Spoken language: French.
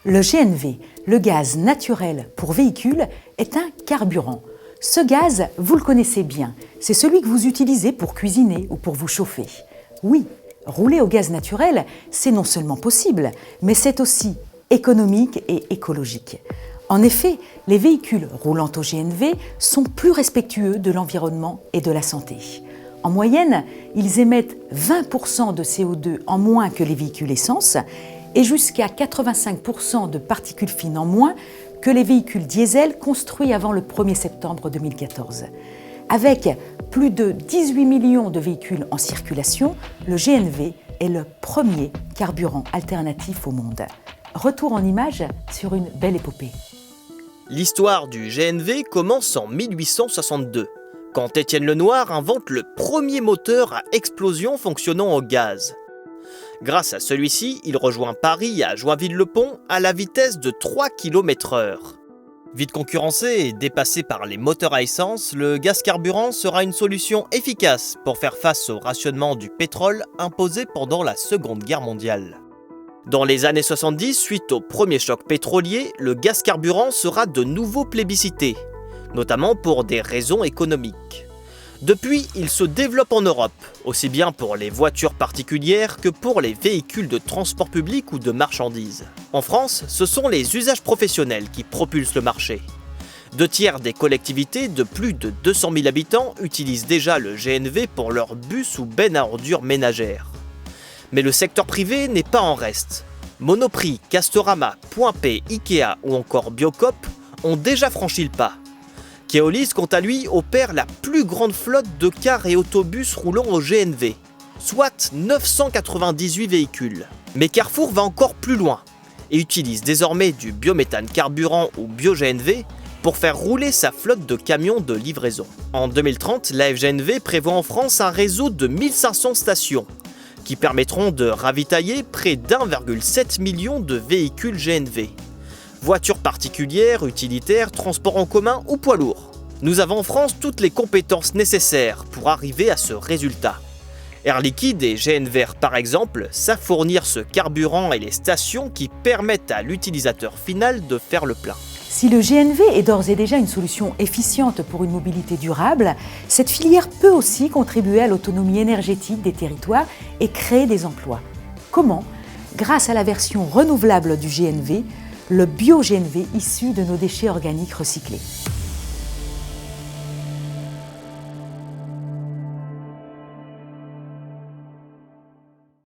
Le GNV, le gaz naturel pour véhicule, est un carburant. Ce gaz, vous le connaissez bien, c'est celui que vous utilisez pour cuisiner ou pour vous chauffer. Oui, rouler au gaz naturel, c'est non seulement possible, mais c'est aussi économique et écologique. En effet, les véhicules roulant au GNV sont plus respectueux de l'environnement et de la santé. En moyenne, ils émettent 20% de CO2 en moins que les véhicules essence et jusqu'à 85% de particules fines en moins que les véhicules diesel construits avant le 1er septembre 2014. Avec plus de 18 millions de véhicules en circulation, le GNV est le premier carburant alternatif au monde. Retour en images sur une belle épopée. L'histoire du GNV commence en 1862, quand Étienne Lenoir invente le premier moteur à explosion fonctionnant au gaz. Grâce à celui-ci, il rejoint Paris à Joinville-le-Pont à la vitesse de 3 km/h. Vite concurrencé et dépassé par les moteurs à essence, le gaz carburant sera une solution efficace pour faire face au rationnement du pétrole imposé pendant la Seconde Guerre mondiale. Dans les années 70, suite au premier choc pétrolier, le gaz carburant sera de nouveau plébiscité, notamment pour des raisons économiques. Depuis, il se développe en Europe, aussi bien pour les voitures particulières que pour les véhicules de transport public ou de marchandises. En France, ce sont les usages professionnels qui propulsent le marché. 2/3 des collectivités de plus de 200 000 habitants utilisent déjà le GNV pour leurs bus ou bennes à ordures ménagères. Mais le secteur privé n'est pas en reste. Monoprix, Castorama, Point P, Ikea ou encore Biocop ont déjà franchi le pas. Keolis, quant à lui, opère la plus grande flotte de cars et autobus roulant au GNV, soit 998 véhicules. Mais Carrefour va encore plus loin et utilise désormais du biométhane carburant ou bio-GNV pour faire rouler sa flotte de camions de livraison. En 2030, la FGNV prévoit en France un réseau de 1500 stations qui permettront de ravitailler près d'1,7 million de véhicules GNV. Voitures particulières, utilitaires, transports en commun ou poids lourds. Nous avons en France toutes les compétences nécessaires pour arriver à ce résultat. Air Liquide et GNVR par exemple savent fournir ce carburant et les stations qui permettent à l'utilisateur final de faire le plein. Si le GNV est d'ores et déjà une solution efficiente pour une mobilité durable, cette filière peut aussi contribuer à l'autonomie énergétique des territoires et créer des emplois. Comment ? Grâce à la version renouvelable du GNV, le bio-GNV issu de nos déchets organiques recyclés.